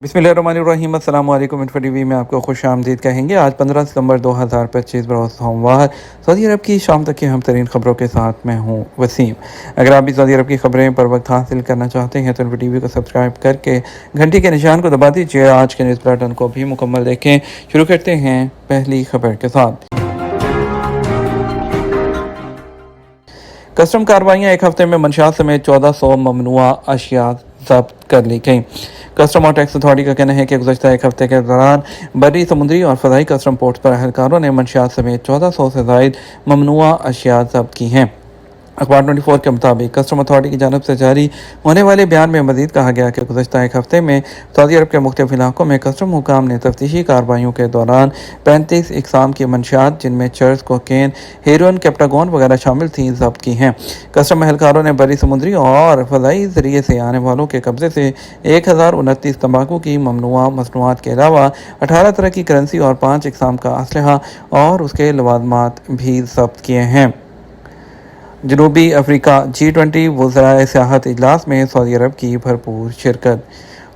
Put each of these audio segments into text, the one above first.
बिस्मिल्लाहिर्रहमानिर्रहीम। अस्सलाम वालेकुम। इन्फो टीवी में आपको खुश आमदीद कहेंगे। आज 15 सितंबर 2025 बरोज़ सोमवार सऊदी अरब की शाम तक की अहम तरीन खबरों के साथ मैं हूँ वसीम। अगर आप भी सऊदी अरब की खबरें पर वक्त हासिल करना चाहते हैं तो इन्फो टीवी को सब्सक्राइब करके घंटी के निशान को दबा दीजिए। आज के न्यूज़ बुलेटिन को भी मुकम्मल देखें। शुरू करते हैं पहली खबर के साथ। कस्टम कार्रवाइयाँ एक हफ्ते में मंशियात समेत 1400 ममनुआ अशिया जब्त कर ली गई। कस्टम और टैक्स अथॉरिटी का कहना है कि गुज़श्ता एक हफ्ते के दौरान बर्री, समुद्री और फ़ज़ाई कस्टम पोर्ट्स पर अहलकारों ने मंशियात समेत 1400 से ज़ायद ममनुआ अशिया जब्त की हैं। अखबार 24 के मुताबिक कस्टम अथॉरिटी की जानब से जारी होने वाले बयान में मजीद कहा गया कि गुज़श्ता एक हफ्ते में सऊदी अरब के मुख्तलिफ इलाकों में कस्टम हुकाम ने तफ्तीशी कार्रवाइयों के दौरान 35 इकसाम की मंशियात, जिनमें चर्स, कोकेन, हेरोइन, कैप्टागोन वगैरह शामिल थी, जब्त की हैं। कस्टम एहलकारों ने बरी, समुद्री और फ़ज़ाई ज़रिए से आने वालों के कब्जे से 1029 तंबाकू की ममनुआ मसनूआत के अलावा 18 तरह की करेंसी और 5 इकसाम का असलहा और उसके लवाजमात भी जब्त किए हैं। जनूबी अफ्रीका G20 वज़राए सियाहत इजलास में सऊदी अरब की भरपूर शिरकत।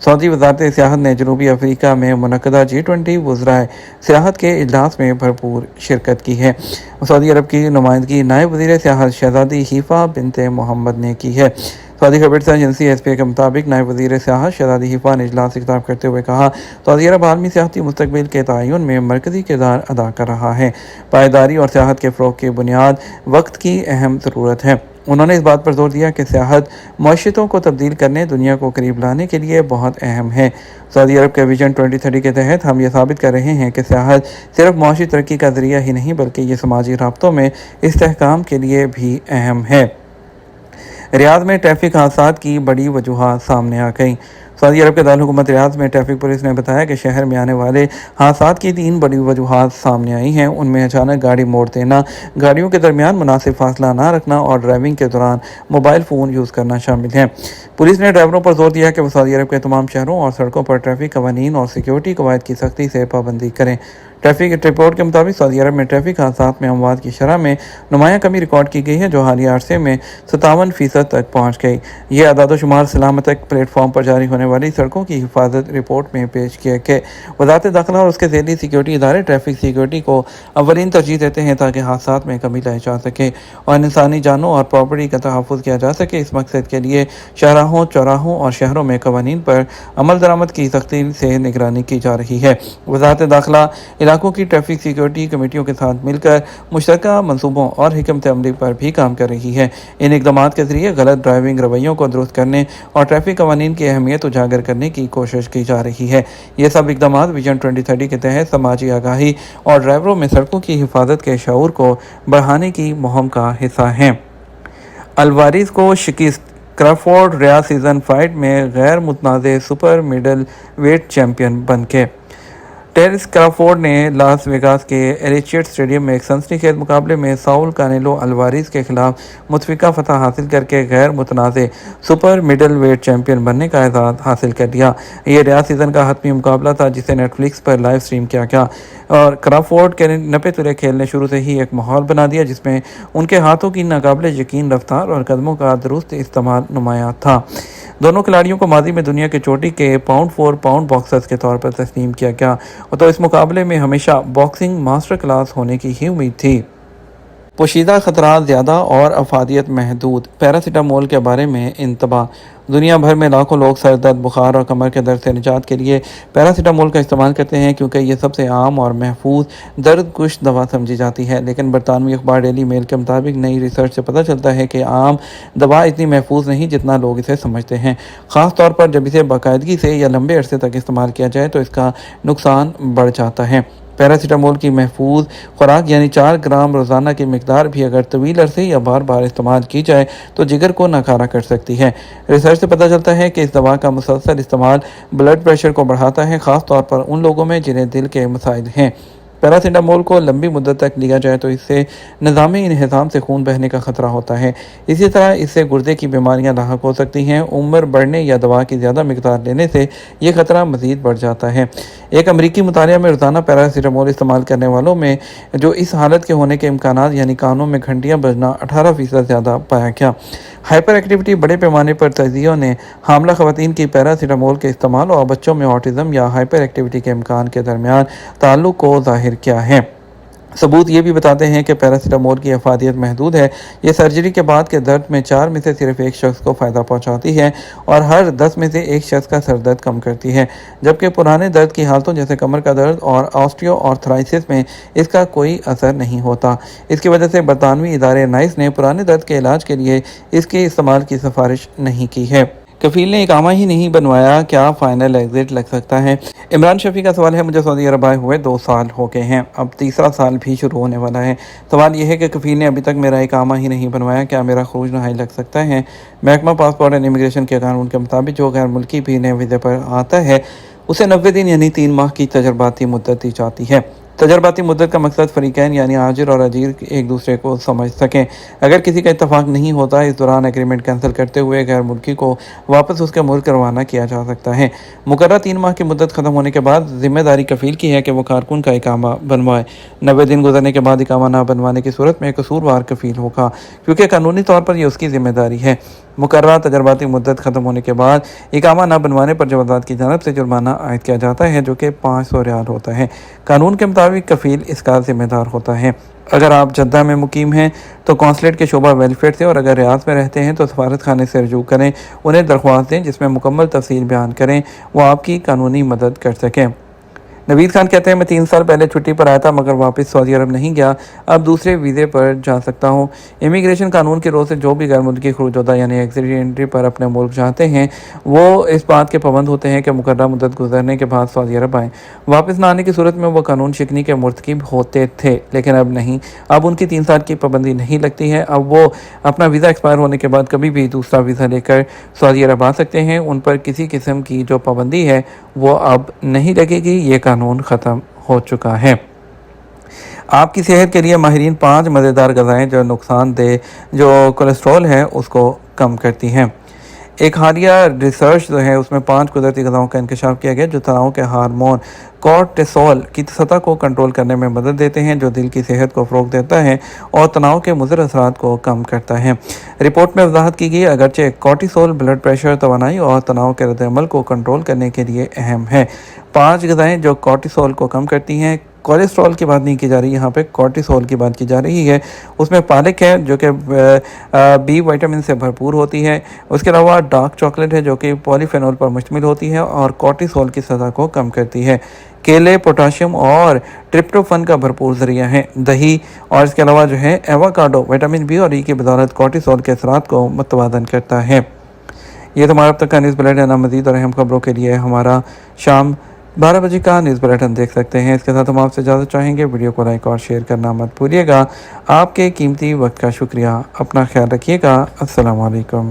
सऊदी वज़ारत सियाहत ने जनूबी अफ्रीका में मुनक़दा G20 वज़राए सियाहत के इजलास में भरपूर शिरकत की है। सऊदी अरब की नुमाइंदगी नायब वज़ीर सियाहत शहज़ादी हिफ़ा बिनते मोहम्मद ने की है। सऊदी खबरसा एजेंसी SPA के मुताबिक नायब वज़ीर सियाहत शहज़ादी हिफ़ा ने इजलास से खिताब करते हुए कहा, सऊदी अरब आलमी सियाहती मुस्तक़बिल के तयन में मरकज़ी किरदार अदा कर रहा है। पायदारी और सियाहत के फ़रोग़ की बुनियाद वक्त की अहम ज़रूरत है। उन्होंने इस बात पर जोर दिया कि सियाहत मईशतों को तब्दील करने, दुनिया को करीब लाने के लिए बहुत अहम है। सऊदी अरब के विजन 2030 के तहत हम ये साबित कर रहे हैं कि सियाहत सिर्फ माशी तरक्की का ज़रिया ही नहीं बल्कि ये समाजी राब्तों में इस्तेहकाम के लिए भी अहम है। रियाद में ट्रैफिक हादसात की बड़ी वजूहात सामने आ गई। सऊदी अरब के दारुल हुकूमत रियाद में ट्रैफिक पुलिस ने बताया कि शहर में आने वाले हादसात की 3 बड़ी वजूहात सामने आई हैं। उनमें अचानक गाड़ी मोड़ देना, गाड़ियों के दरमियान मुनासिब फासला ना रखना और ड्राइविंग के दौरान मोबाइल फ़ोन यूज़ करना शामिल है। पुलिस ने ड्राइवरों पर जोर दिया कि वो सऊदी अरब के तमाम शहरों और सड़कों पर ट्रैफिक कवानीन और सिक्योरिटी कवायद की सख्ती से पाबंदी करें। ट्रैफिक रिपोर्ट के मुताबिक सऊदी अरब में ट्रैफिक हादसात में अमवात की शरह में नुमायाँ कमी रिकॉर्ड की गई है, जो हालिया अरसे में 57% तक पहुँच गई। ये अदाद-ओ-शुमार सलामत प्लेटफॉर्म पर जारी होने वाली सड़कों की हिफाजत रिपोर्ट में पेश किए गए। वज़ारत दाखिला और उसके ज़ैली सिक्योरिटी इदारे ट्रैफिक सिक्योरिटी को अव्वलीन तरजीह देते हैं ताकि हादसात में कमी लाई जा सके और इंसानी जानों और प्रॉपर्टी का तहफ़्फ़ुज़ किया जा सके। इस मकसद के लिए शाहराहों, चौराहों और शहरों में कवानीन पर अमल दरामद की सख्ती से निगरानी की जा रही है। वज़ारत दाखिला इलाकों की ट्रैफिक सिक्योरिटी कमेटियों के साथ मिलकर मुश्तरका मंसूबों और हिकमत अमली पर भी काम कर रही है। इन इक़दामात के ज़रिए गलत ड्राइविंग रवैयों को दुरुस्त करने और ट्रैफिक कवानीन की अहमियत उजागर करने की कोशिश की जा रही है। ये सब इक़दामात विजन 2030 के तहत समाजी आगाही और ड्राइवरों में सड़कों की हिफाजत के शऊर को बढ़ाने की मुहिम का हिस्सा हैं। अल्वारिस को शिकस्त। क्रॉफोर्ड रियाद सीज़न फाइट में गैर मुतनाज़ सुपर मिडल वेट चैम्पियन बन गए। टेरिस क्रॉफोर्ड ने लास वेगास के एरिचियट स्टेडियम में एक सनसनीखेज मुकाबले में साउल कानेलो अल्वारिस के खिलाफ मुतफ़िका फतह हासिल करके गैर मुतनाज़ सुपर मिडल वेट चैम्पियन बनने का एजाज़ हासिल कर लिया। ये रियाद सीज़न का हतमी मुकाबला था जिसे नेटफ्लिक्स पर लाइव स्ट्रीम किया गया और क्रॉफोर्ड के नपे तुले खेल ने शुरू से ही एक माहौल बना दिया जिसमें उनके हाथों की नाकाबिले यकीन रफ्तार और कदमों का दुरुस्त इस्तेमाल नुमायाँ था। दोनों खिलाड़ियों को माजी में दुनिया के चोटी के पाउंड फॉर पाउंड बॉक्सर्स के तौर पर तस्लीम किया गया, तो इस मुकाबले में हमेशा बॉक्सिंग मास्टर क्लास होने की ही उम्मीद थी। पोशीदा ख़तरात ज़्यादा और अफादियत महदूद। पैरासीटामोल के बारे में इंतबाह। दुनिया भर में लाखों लोग सर दर्द, बुखार और कमर के दर्द से निजात के लिए पैरासीटामोल का इस्तेमाल करते हैं क्योंकि ये सबसे आम और महफूज दर्द कुश दवा समझी जाती है। लेकिन बरतानवी अखबार डेली मेल के मुताबिक नई रिसर्च से पता चलता है कि आम दवा इतनी महफूज नहीं जितना लोग इसे समझते हैं। ख़ास तौर पर जब इसे बाकायदगी से या लंबे अरसे तक इस्तेमाल किया जाए तो इसका नुकसान बढ़ जाता है। पैरासीटामोल की महफूज खुराक यानी 4 ग्राम रोज़ाना की मिकदार भी अगर तवील अरसे या बार बार इस्तेमाल की जाए तो जिगर को नाकारा कर सकती है। रिसर्च से पता चलता है कि इस दवा का मुसलसल इस्तेमाल ब्लड प्रेशर को बढ़ाता है, ख़ास तौर पर उन लोगों में जिन्हें दिल के मसाइल हैं। पैरासीटामोल को लंबी मुद्दत तक लिया जाए तो इससे निज़ामी इंहिज़ाम से खून बहने का ख़तरा होता है। इसी तरह इससे गुर्दे की बीमारियां लाहक हो सकती हैं। उम्र बढ़ने या दवा की ज़्यादा मिकदार लेने से ये ख़तरा मज़ीद बढ़ जाता है। एक अमरीकी मुतालिया में रोज़ाना पैरासीटामोल इस्तेमाल करने वालों में जो इस हालत के होने के इम्कानात यानी कानों में घंटियाँ बजना 18% ज़्यादा पाया गया। ہائپر ایکٹیویٹی بڑے پیمانے پر تجزیوں نے حاملہ خواتین کی پیراسیٹامول کے استعمال اور بچوں میں آٹزم یا ہائپر ایکٹیویٹی کے امکان کے درمیان تعلق کو ظاہر کیا ہے۔ ثبوت یہ بھی بتاتے ہیں کہ پیراسیٹامول کی افادیت محدود ہے۔ یہ سرجری کے بعد کے درد میں 4 میں سے صرف ایک شخص کو فائدہ پہنچاتی ہے اور ہر 10 میں سے ایک شخص کا سر درد کم کرتی ہے، جبکہ پرانے درد کی حالتوں جیسے کمر کا درد اور آسٹیو آرتھرائٹس میں اس کا کوئی اثر نہیں ہوتا۔ اس کی وجہ سے برطانوی ادارے نائس نے پرانے درد کے علاج کے لیے اس کے استعمال کی سفارش نہیں کی ہے۔ کفیل نے اقامہ ہی نہیں بنوایا، کیا فائنل ایگزٹ لگ سکتا ہے؟ عمران شفیع کا سوال ہے، مجھے سعودی عرب آئے ہوئے 2 سال ہو گئے ہیں، اب تیسرا سال بھی شروع ہونے والا ہے۔ سوال یہ ہے کہ کفیل نے ابھی تک میرا اقامہ ہی نہیں بنوایا، کیا میرا خروج نہائی لگ سکتا ہے؟ محکمہ پاسپورٹ اینڈ امیگریشن کے قانون کے مطابق جو غیر ملکی بھی نئے ویزے پر آتا ہے اسے 90 دن یعنی 3 ماہ کی تجرباتی مدت دی جاتی ہے۔ تجرباتی مدت کا مقصد فریقین یعنی حاجر اور اجیر ایک دوسرے کو سمجھ سکیں۔ اگر کسی کا اتفاق نہیں ہوتا اس دوران ایگریمنٹ کینسل کرتے ہوئے غیر ملکی کو واپس اس کے ملک روانہ کیا جا سکتا ہے۔ مقررہ 3 ماہ کی مدت ختم ہونے کے بعد ذمہ داری کفیل کی ہے کہ وہ کارکن کا اقامہ بنوائے۔ 90 دن گزرنے کے بعد اقامہ نہ بنوانے کی صورت میں قصوروار کفیل ہوگا، کیونکہ قانونی طور پر یہ اس کی ذمہ داری ہے۔ مقررہ تجرباتی مدت ختم ہونے کے بعد اقامہ نہ بنوانے پر جوازات کی جانب سے جرمانہ عائد کیا جاتا ہے، جو کہ 500 ریال ہوتا ہے۔ قانون کے مطابق کفیل اس کا ذمہ دار ہوتا ہے۔ اگر آپ جدہ میں مقیم ہیں تو کونسلیٹ کے شعبہ ویلفیئر سے، اور اگر ریاض میں رہتے ہیں تو سفارت خانے سے رجوع کریں، انہیں درخواست دیں جس میں مکمل تفصیل بیان کریں، وہ آپ کی قانونی مدد کر سکیں۔ نوید خان کہتے ہیں، میں 3 سال پہلے چھٹی پر آیا تھا مگر واپس سعودی عرب نہیں گیا، اب دوسرے ویزے پر جا سکتا ہوں۔ امیگریشن قانون کی روح سے جو بھی غیر ملکی خروج ہوتا یعنی ایگزٹ انٹری پر اپنے ملک جاتے ہیں وہ اس بات کے پابند ہوتے ہیں کہ مقررہ مدت گزرنے کے بعد سعودی عرب آئیں۔ واپس نہ آنے کی صورت میں وہ قانون شکنی کے مرتکب ہوتے تھے، لیکن اب نہیں، اب ان کی 3 سال کی پابندی نہیں لگتی ہے، اب وہ اپنا ویزا ایکسپائر ہونے کے بعد کبھی بھی دوسرا ویزا لے کر سعودی عرب آ سکتے ہیں۔ ان پر کسی قسم کی جو پابندی ہے وہ اب نہیں لگے گی، یہ قانون ختم ہو چکا ہے۔ آپ کی صحت کے لیے ماہرین 5 مزیدار غذائیں جو نقصان دہ جو کولیسٹرول ہے اس کو کم کرتی ہیں۔ ایک حالیہ ریسرچ جو ہے اس میں 5 قدرتی غذاؤں کا انکشاف کیا گیا جو تناؤ کے ہارمون کورٹیسول کی سطح کو کنٹرول کرنے میں مدد دیتے ہیں، جو دل کی صحت کو فروغ دیتا ہے اور تناؤ کے مضر اثرات کو کم کرتا ہے۔ رپورٹ میں وضاحت کی گئی، اگرچہ کورٹیسول بلڈ پریشر، توانائی اور تناؤ کے رد عمل کو کنٹرول کرنے کے لیے اہم ہے۔ 5 غذائیں جو کورٹیسول کو کم کرتی ہیں، کولیسٹرول کی بات نہیں کی جا رہی، یہاں پہ کورٹیسول کی بات کی جا رہی ہے۔ اس میں پالک ہے جو کہ بی وٹامن سے بھرپور ہوتی ہے، اس کے علاوہ ڈارک چاکلیٹ ہے جو کہ پولی فینول پر مشتمل ہوتی ہے اور کورٹیسول کی سطح کو کم کرتی ہے۔ کیلے پوٹاشیم اور ٹرپٹوفن کا بھرپور ذریعہ ہیں۔ دہی اور اس کے علاوہ جو ہے ایووکاڈو وٹامن بی اور ای کی بدولت کورٹیسول کے اثرات کو متوازن کرتا ہے۔ یہ تمہارا اب تک کا نیوز بلیٹن، مزید اور اہم خبروں کے لیے ہمارا شام 12 بجے کا نیوز بلیٹن دیکھ سکتے ہیں۔ اس کے ساتھ ہم آپ سے اجازت چاہیں گے، ویڈیو کو لائک اور شیئر کرنا مت بھولیے گا۔ آپ کے قیمتی وقت کا شکریہ، اپنا خیال رکھیے گا۔ السلام علیکم۔